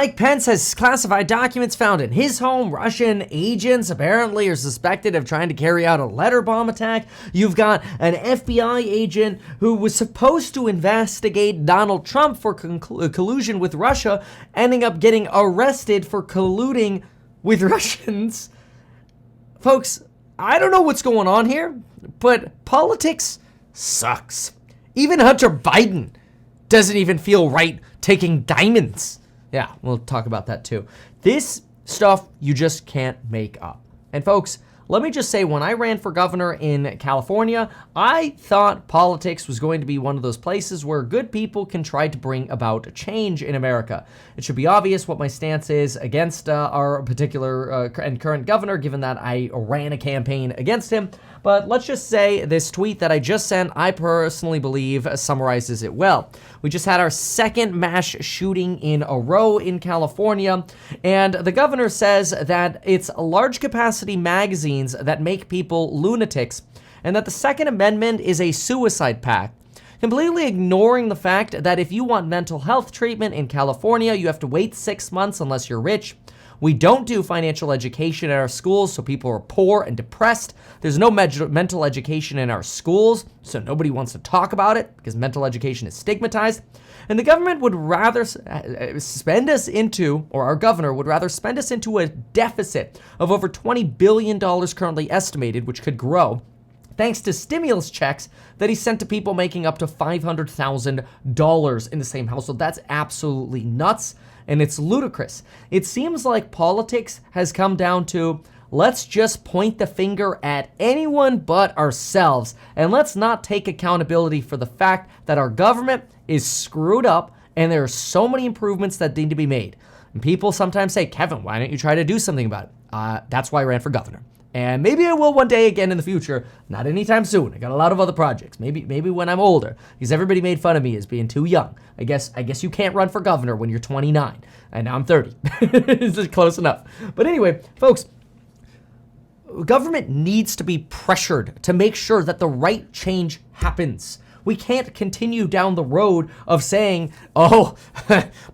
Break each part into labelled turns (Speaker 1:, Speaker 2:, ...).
Speaker 1: Mike Pence has classified documents found in his home. Russian agents apparently are suspected of trying to carry out a letter bomb attack. You've got an FBI agent who was supposed to investigate Donald Trump for collusion with Russia, ending up getting arrested for colluding with Russians. Folks, I don't know what's going on here, but politics sucks. Even Hunter Biden doesn't even feel right taking diamonds. Yeah, we'll talk about that too. This stuff you just can't make up. And folks, let me just say, when I ran for governor in California, I thought politics was going to be one of those places where good people can try to bring about change in America. It should be obvious what my stance is against our particular and current governor, given that I ran a campaign against him. But let's just say this tweet that I just sent, I personally believe summarizes it well. We just had our second mass shooting in a row in California, and the governor says that it's large capacity magazines that make people lunatics, and that the Second Amendment is a suicide pact. Completely ignoring the fact that if you want mental health treatment in California, you have to wait 6 months unless you're rich. We don't do financial education at our schools, so people are poor and depressed. There's no mental education in our schools, so nobody wants to talk about it because mental education is stigmatized. And the government would rather our governor would rather spend us into a deficit of over $20 billion currently estimated, which could grow, thanks to stimulus checks that he sent to people making up to $500,000 in the same household. That's absolutely nuts. And it's ludicrous. It seems like politics has come down to, let's just point the finger at anyone but ourselves, and let's not take accountability for the fact that our government is screwed up and there are so many improvements that need to be made. And people sometimes say, Kevin, why don't you try to do something about it? That's why I ran for governor. And maybe I will one day again in the future. Not anytime soon. I got a lot of other projects. Maybe when I'm older, because everybody made fun of me as being too young. I guess you can't run for governor when you're 29, and now I'm 30. It's just close enough. But anyway, folks, government needs to be pressured to make sure that the right change happens. We can't continue down the road of saying, oh,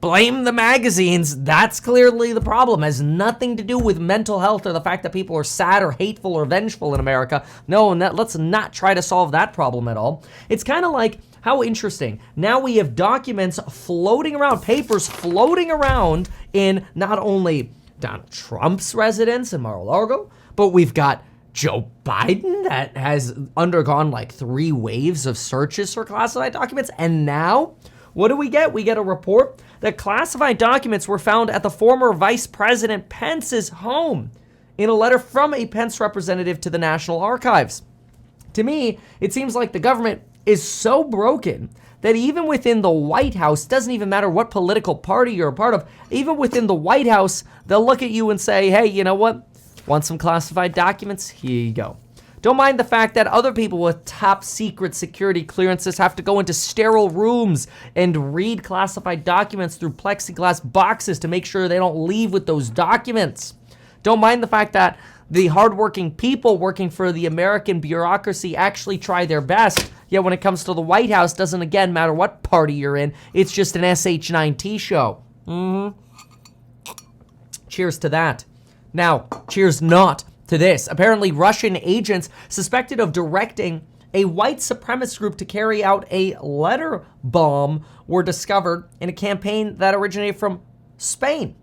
Speaker 1: blame the magazines. That's clearly the problem. It has nothing to do with mental health or the fact that people are sad or hateful or vengeful in America. No, let's not try to solve that problem at all. It's kind of like, how interesting. Now we have documents floating around, papers floating around in not only Donald Trump's residence in Mar-a-Lago, but we've got Joe Biden that has undergone like 3 waves of searches for classified documents. And now, what do we get? We get a report that classified documents were found at the former Vice President Pence's home in a letter from a Pence representative to the National Archives. To me, it seems like the government is so broken that even within the White House, doesn't even matter what political party you're a part of, even within the White House, they'll look at you and say, hey, you know what? Want some classified documents? Here you go. Don't mind the fact that other people with top secret security clearances have to go into sterile rooms and read classified documents through plexiglass boxes to make sure they don't leave with those documents. Don't mind the fact that the hardworking people working for the American bureaucracy actually try their best, yet when it comes to the White House, doesn't again matter what party you're in, it's just an SH9T show. Cheers to that. Now, cheers not to this. Apparently, Russian agents suspected of directing a white supremacist group to carry out a letter bomb were discovered in a campaign that originated from Spain.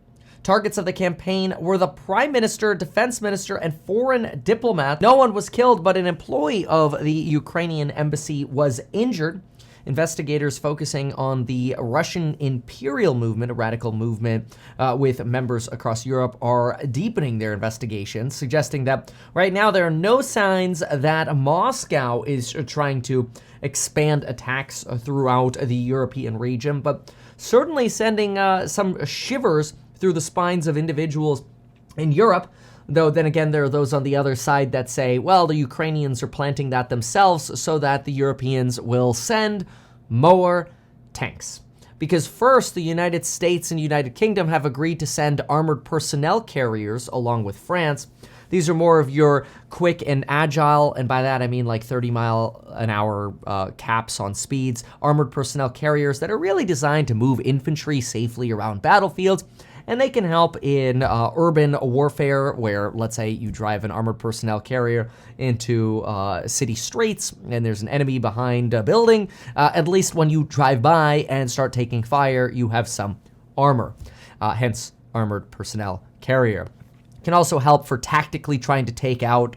Speaker 1: Targets of the campaign were the Prime Minister, Defense Minister, and foreign diplomat. No one was killed, but an employee of the Ukrainian embassy was injured. Investigators focusing on the Russian imperial movement, a radical movement with members across Europe, are deepening their investigations, suggesting that right now there are no signs that Moscow is trying to expand attacks throughout the European region, but certainly sending some shivers through the spines of individuals in Europe. Though then again, there are those on the other side that say, well, the Ukrainians are planting that themselves so that the Europeans will send more tanks. Because first, the United States and United Kingdom have agreed to send armored personnel carriers along with France. These are more of your quick and agile, and by that I mean like 30-mile-an-hour caps on speeds, armored personnel carriers that are really designed to move infantry safely around battlefields. and they can help in urban warfare where, let's say, you drive an armored personnel carrier into city streets and there's an enemy behind a building. At least when you drive by and start taking fire, you have some armor, hence armored personnel carrier. Can also help for tactically trying to take out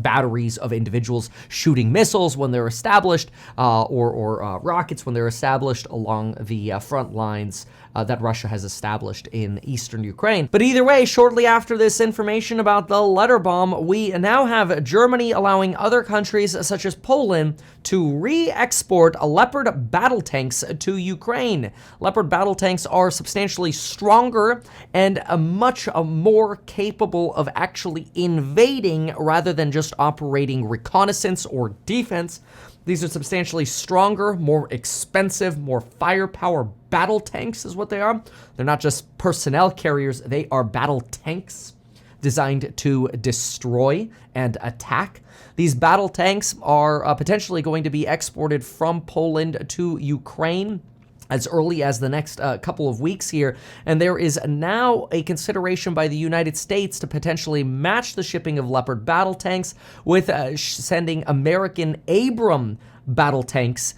Speaker 1: batteries of individuals shooting missiles when they're established, or rockets when they're established along the front lines that Russia has established in eastern Ukraine. But either way, shortly after this information about the letter bomb, we now have Germany allowing other countries such as Poland to re-export Leopard battle tanks to Ukraine. Leopard battle tanks are substantially stronger and much more capable of actually invading rather than just operating reconnaissance or defense. These are substantially stronger, more expensive, more firepower battle tanks is what they are. They're not just personnel carriers, they are battle tanks designed to destroy and attack. These battle tanks are potentially going to be exported from Poland to Ukraine as early as the next couple of weeks here, and there is now a consideration by the United States to potentially match the shipping of Leopard battle tanks with sending American Abrams battle tanks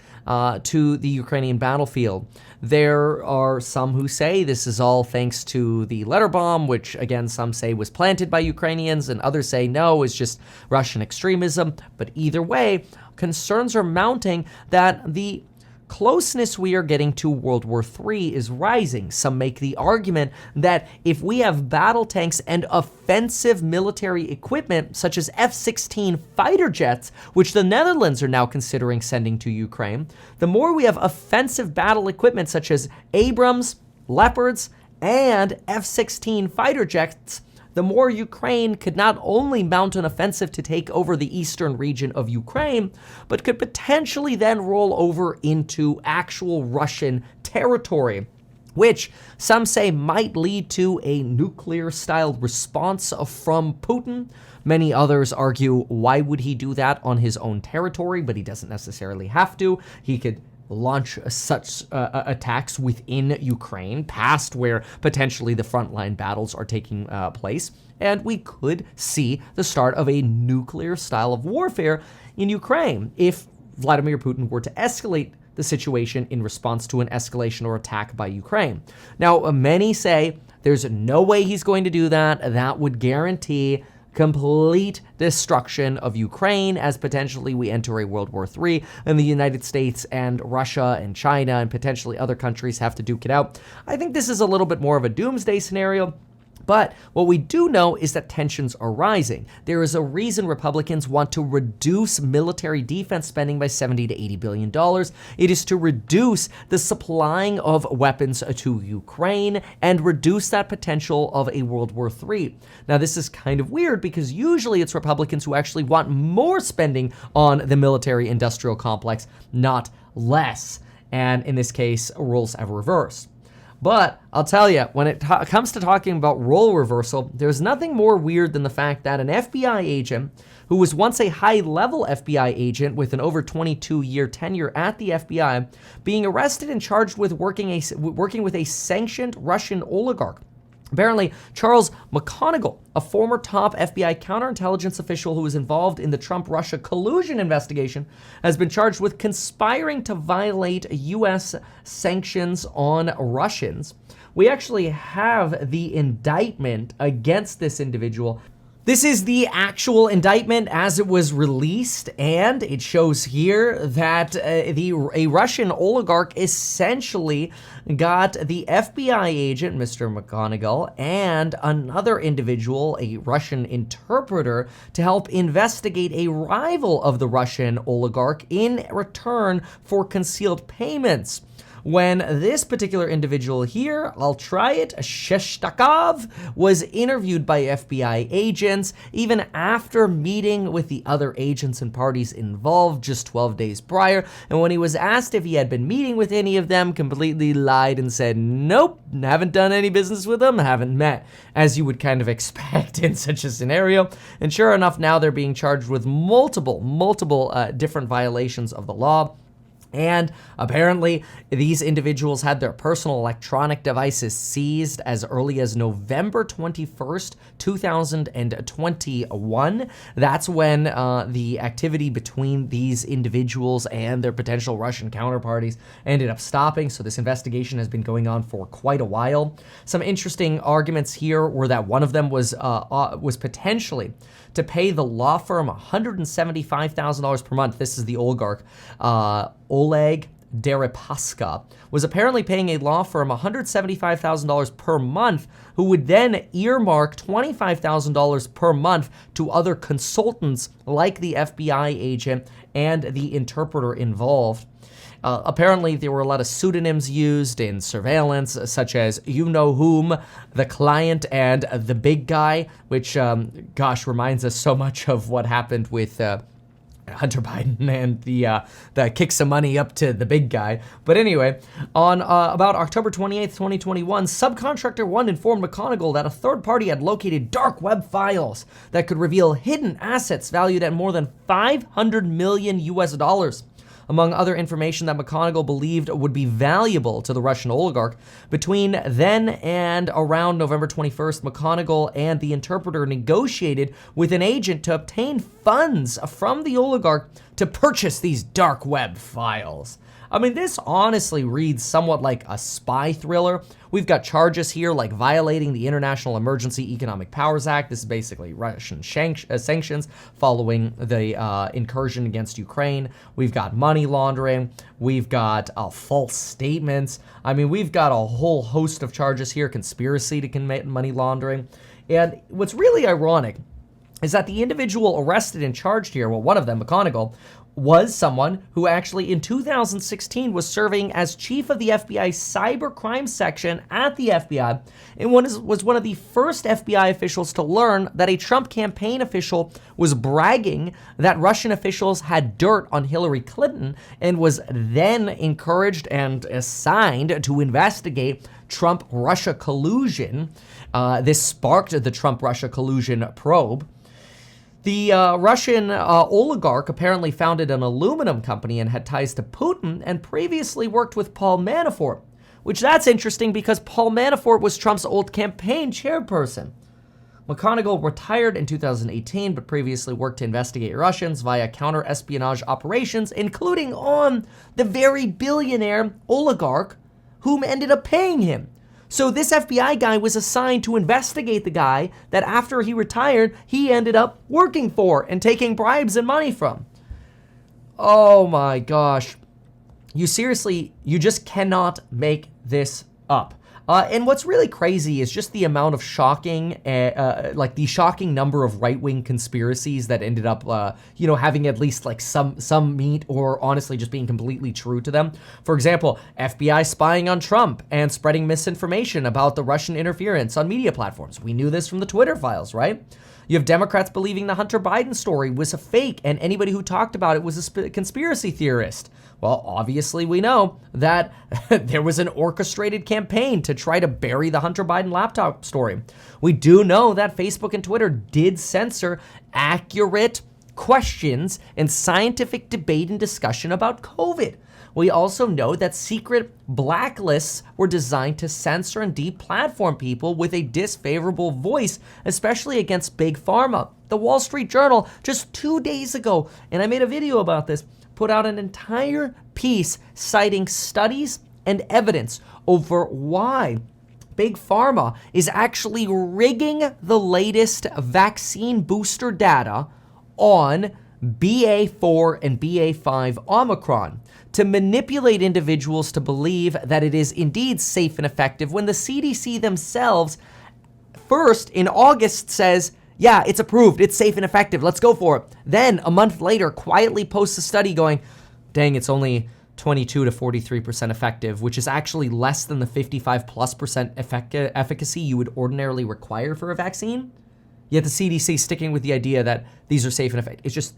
Speaker 1: to the Ukrainian battlefield. There are some who say this is all thanks to the letter bomb, which again some say was planted by Ukrainians and others say no, it's just Russian extremism. But either way, concerns are mounting that the closeness we are getting to World War III is rising. Some make the argument that if we have battle tanks and offensive military equipment, such as F-16 fighter jets, which the Netherlands are now considering sending to Ukraine, the more we have offensive battle equipment, such as Abrams, Leopards, and F-16 fighter jets, the more Ukraine could not only mount an offensive to take over the eastern region of Ukraine, but could potentially then roll over into actual Russian territory, which some say might lead to a nuclear-style response from Putin. Many others argue, why would he do that on his own territory? But he doesn't necessarily have to. He could launch such attacks within Ukraine, past where potentially the frontline battles are taking place, and we could see the start of a nuclear style of warfare in Ukraine if Vladimir Putin were to escalate the situation in response to an escalation or attack by Ukraine. Now, many say there's no way he's going to do that. That would guarantee complete destruction of Ukraine as potentially we enter a World War III and the United States and Russia and China and potentially other countries have to duke it out. I think this is a little bit more of a doomsday scenario. But what we do know is that tensions are rising. There is a reason Republicans want to reduce military defense spending by $70 to $80 billion. It is to reduce the supplying of weapons to Ukraine and reduce that potential of a World War III. Now, this is kind of weird because usually it's Republicans who actually want more spending on the military-industrial complex, not less. And in this case, roles have reversed. But I'll tell you, when it comes to talking about role reversal, there's nothing more weird than the fact that an FBI agent who was once a high-level FBI agent with an over 22-year tenure at the FBI being arrested and charged with working with a sanctioned Russian oligarch. Apparently, Charles McConigal, a former top FBI counterintelligence official who was involved in the Trump-Russia collusion investigation, has been charged with conspiring to violate U.S. sanctions on Russians. We actually have the indictment against this individual. This is the actual indictment as it was released, and it shows here that a Russian oligarch essentially got the FBI agent, Mr. McGonigal, and another individual, a Russian interpreter, to help investigate a rival of the Russian oligarch in return for concealed payments. When this particular individual here, I'll try it, Shestakov, was interviewed by FBI agents even after meeting with the other agents and parties involved just 12 days prior. And when he was asked if he had been meeting with any of them, completely lied and said, nope, haven't done any business with them, haven't met, as you would kind of expect in such a scenario. And sure enough, now they're being charged with multiple different violations of the law. And apparently, these individuals had their personal electronic devices seized as early as November 21st, 2021. That's when the activity between these individuals and their potential Russian counterparties ended up stopping. So this investigation has been going on for quite a while. Some interesting arguments here were that one of them was potentially to pay the law firm $175,000 per month. This is the oligarch, Oleg Deripaska, was apparently paying a law firm $175,000 per month, who would then earmark $25,000 per month to other consultants like the FBI agent and the interpreter involved. Apparently, there were a lot of pseudonyms used in surveillance, such as you know whom, the client, and the big guy, which, reminds us so much of what happened with Hunter Biden and the kick some money up to the big guy. But anyway, on about October 28th, 2021, Subcontractor 1 informed McConnell that a third party had located dark web files that could reveal hidden assets valued at more than $500 million US. Among other information that McConnell believed would be valuable to the Russian oligarch. Between then and around November 21st, McConnell and the interpreter negotiated with an agent to obtain funds from the oligarch to purchase these dark web files. I mean, this honestly reads somewhat like a spy thriller. We've got charges here like violating the International Emergency Economic Powers Act. This is basically Russian sanctions following the incursion against Ukraine. We've got money laundering. We've got false statements. I mean, we've got a whole host of charges here, conspiracy to commit money laundering. And what's really ironic is that the individual arrested and charged here, well, one of them, McConnell, was someone who actually in 2016 was serving as chief of the FBI's cybercrime section at the FBI and was one of the first FBI officials to learn that a Trump campaign official was bragging that Russian officials had dirt on Hillary Clinton, and was then encouraged and assigned to investigate Trump-Russia collusion. This sparked the Trump-Russia collusion probe. The Russian oligarch apparently founded an aluminum company and had ties to Putin, and previously worked with Paul Manafort, which that's interesting because Paul Manafort was Trump's old campaign chairperson. McConnell retired in 2018, but previously worked to investigate Russians via counter-espionage operations, including on the very billionaire oligarch whom ended up paying him. So this FBI guy was assigned to investigate the guy that after he retired, he ended up working for and taking bribes and money from. Oh my gosh. You just cannot make this up. And what's really crazy is just the amount of shocking, the shocking number of right-wing conspiracies that ended up, having at least like some meat, or honestly just being completely true to them. For example, FBI spying on Trump and spreading misinformation about the Russian interference on media platforms. We knew this from the Twitter files, right? You have Democrats believing the Hunter Biden story was a fake, and anybody who talked about it was a conspiracy theorist. Well, obviously we know that there was an orchestrated campaign to try to bury the Hunter Biden laptop story. We do know that Facebook and Twitter did censor accurate questions and scientific debate and discussion about COVID. We also know that secret blacklists were designed to censor and deplatform people with a disfavorable voice, especially against Big Pharma. The Wall Street Journal, just 2 days ago, and I made a video about this, put out an entire piece citing studies and evidence over why Big Pharma is actually rigging the latest vaccine booster data on BA4 and BA5 Omicron to manipulate individuals to believe that it is indeed safe and effective, when the CDC themselves first in August says, yeah, it's approved, it's safe and effective, let's go for it. Then a month later, quietly posts a study going, dang, it's only 22 to 43% effective, which is actually less than the 55+% efficacy you would ordinarily require for a vaccine. Yet the CDC sticking with the idea that these are safe and effective. It's just,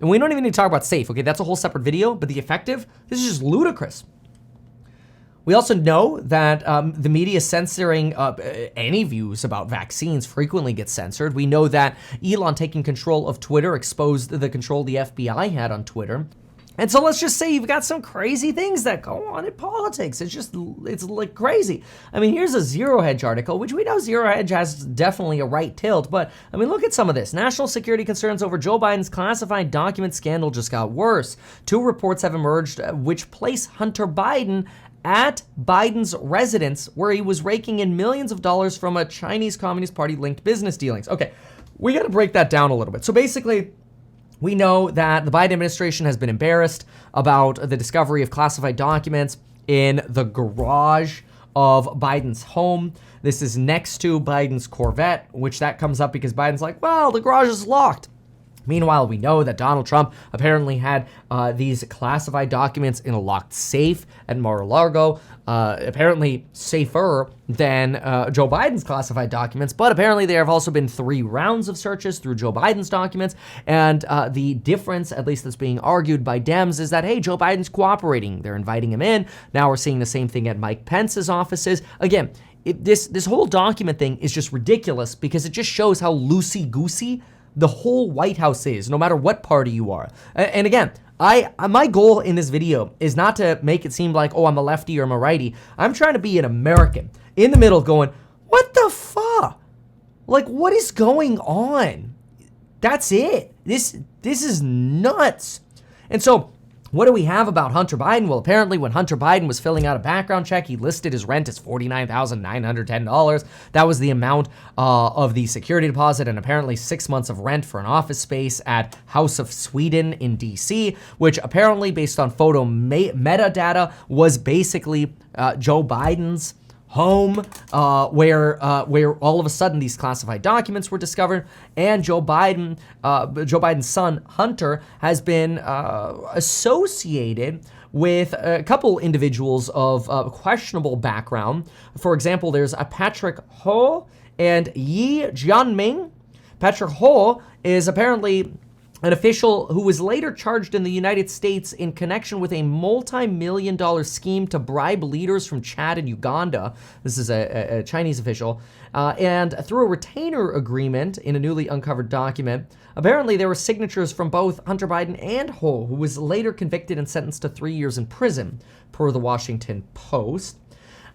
Speaker 1: and we don't even need to talk about safe, okay? That's a whole separate video, but the effective, this is just ludicrous. We also know that the media censoring any views about vaccines frequently gets censored. We know that Elon taking control of Twitter exposed the control the FBI had on Twitter. And so let's just say you've got some crazy things that go on in politics. It's like crazy. I mean, here's a Zero Hedge article, which we know Zero Hedge has definitely a right tilt, but I mean, look at some of this. National security concerns over Joe Biden's classified document scandal just got worse. 2 reports have emerged which place Hunter Biden at Biden's residence, where he was raking in millions of dollars from a Chinese Communist Party linked business dealings. Okay, we got to break that down a little bit. So basically, we know that the Biden administration has been embarrassed about the discovery of classified documents in the garage of Biden's home. This is next to Biden's Corvette, which that comes up because Biden's like, well, the garage is locked. Meanwhile, we know that Donald Trump apparently had these classified documents in a locked safe at Mar-a-Lago, apparently safer than Joe Biden's classified documents, but apparently there have also been 3 rounds of searches through Joe Biden's documents, and the difference, at least that's being argued by Dems, is that, hey, Joe Biden's cooperating. They're inviting him in. Now we're seeing the same thing at Mike Pence's offices. Again, this whole document thing is just ridiculous because it just shows how loosey-goosey the whole White House is, no matter what party you are. And again, my goal in this video is not to make it seem like, oh, I'm a lefty or I'm a righty. I'm trying to be an American in the middle going, what the fuck? Like, what is going on? That's it. This is nuts. And so, what do we have about Hunter Biden? Well, apparently when Hunter Biden was filling out a background check, he listed his rent as $49,910. That was the amount of the security deposit and apparently 6 months of rent for an office space at House of Sweden in D.C., which apparently, based on photo metadata, was basically Joe Biden's home, where all of a sudden these classified documents were discovered, and Joe Biden's son Hunter has been associated with a couple individuals of questionable background. For example, there's a Patrick Ho and Yi Jianming. Patrick Ho is apparently an official who was later charged in the United States in connection with a multi-million-dollar scheme to bribe leaders from Chad and Uganda. This is a Chinese official. And through a retainer agreement in a newly uncovered document, apparently there were signatures from both Hunter Biden and Ho, who was later convicted and sentenced to 3 years in prison, per the Washington Post.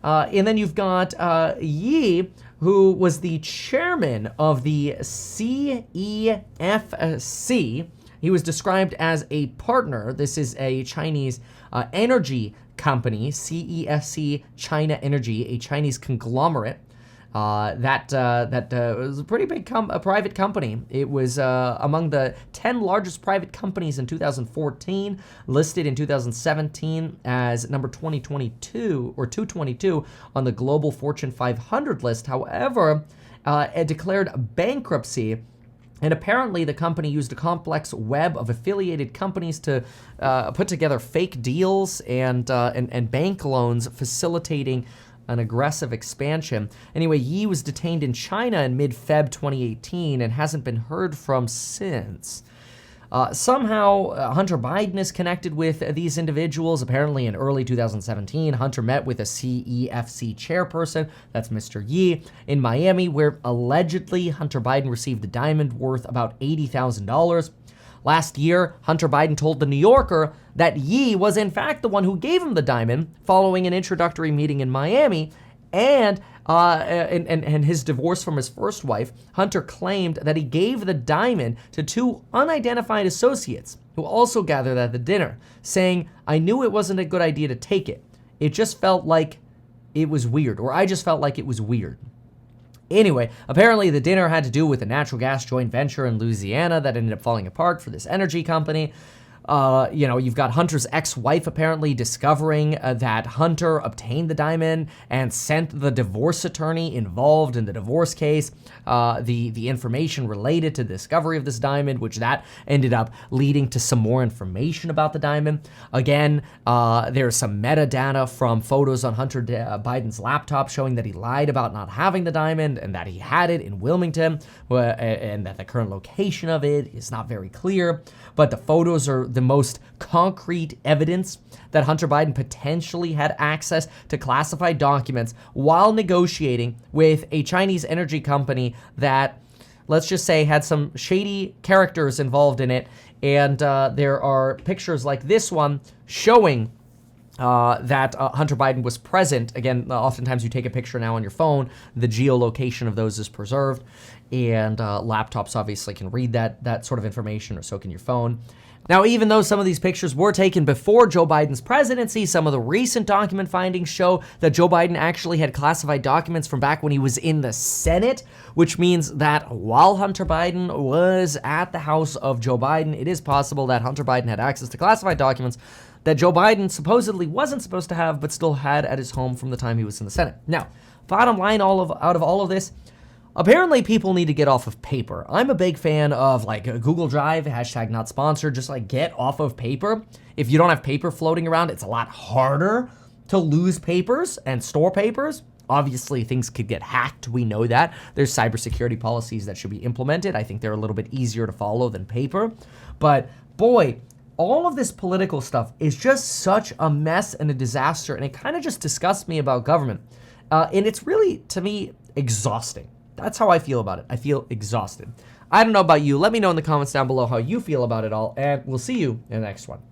Speaker 1: And then you've got Yi, who was the chairman of the CEFC. He was described as a partner. This is a Chinese energy company, CEFC China Energy, a Chinese conglomerate. That was a pretty big private company. It was among the 10 largest private companies in 2014, listed in 2017 as number 222 on the Global Fortune 500 list. However, it declared bankruptcy. And apparently the company used a complex web of affiliated companies to put together fake deals and bank loans, facilitating an aggressive expansion. Anyway, Yi was detained in China in mid-Feb 2018 and hasn't been heard from since. Somehow, Hunter Biden is connected with these individuals. Apparently, in early 2017, Hunter met with a CEFC chairperson, that's Mr. Yi, in Miami, where allegedly Hunter Biden received a diamond worth about $80,000. Last year, Hunter Biden told The New Yorker that Yi was in fact the one who gave him the diamond following an introductory meeting in Miami, and his divorce from his first wife. Hunter claimed that he gave the diamond to 2 unidentified associates who also gathered at the dinner, saying, "I knew it wasn't a good idea to take it. It just felt like it was weird, or I just felt like it was weird." Anyway, apparently the dinner had to do with a natural gas joint venture in Louisiana that ended up falling apart for this energy company. You've got Hunter's ex-wife apparently discovering that Hunter obtained the diamond and sent the divorce attorney involved in the divorce case the information related to the discovery of this diamond, which that ended up leading to some more information about the diamond. Again, there's some metadata from photos on Hunter Biden's laptop showing that he lied about not having the diamond and that he had it in Wilmington, and that the current location of it is not very clear. But the photos are the most concrete evidence that Hunter Biden potentially had access to classified documents while negotiating with a Chinese energy company that let's just say, had some shady characters involved in it, and there are pictures like this one showing that Hunter Biden was present. Again, oftentimes you take a picture now on your phone, the geolocation of those is preserved, and laptops obviously can read that sort of information, or so can your phone. Now, even though some of these pictures were taken before Joe Biden's presidency, some of the recent document findings show that Joe Biden actually had classified documents from back when he was in the Senate, which means that while Hunter Biden was at the house of Joe Biden, it is possible that Hunter Biden had access to classified documents that Joe Biden supposedly wasn't supposed to have, but still had at his home from the time he was in the Senate. Now, bottom line out of all of this, apparently people need to get off of paper. I'm a big fan of like Google Drive, hashtag not sponsored, just like get off of paper. If you don't have paper floating around, it's a lot harder to lose papers and store papers. Obviously, things could get hacked. We know that. There's cybersecurity policies that should be implemented. I think they're a little bit easier to follow than paper. But boy, all of this political stuff is just such a mess and a disaster, and it kind of just disgusts me about government. And it's really, to me, exhausting. That's how I feel about it. I feel exhausted. I don't know about you. Let me know in the comments down below how you feel about it all, and we'll see you in the next one.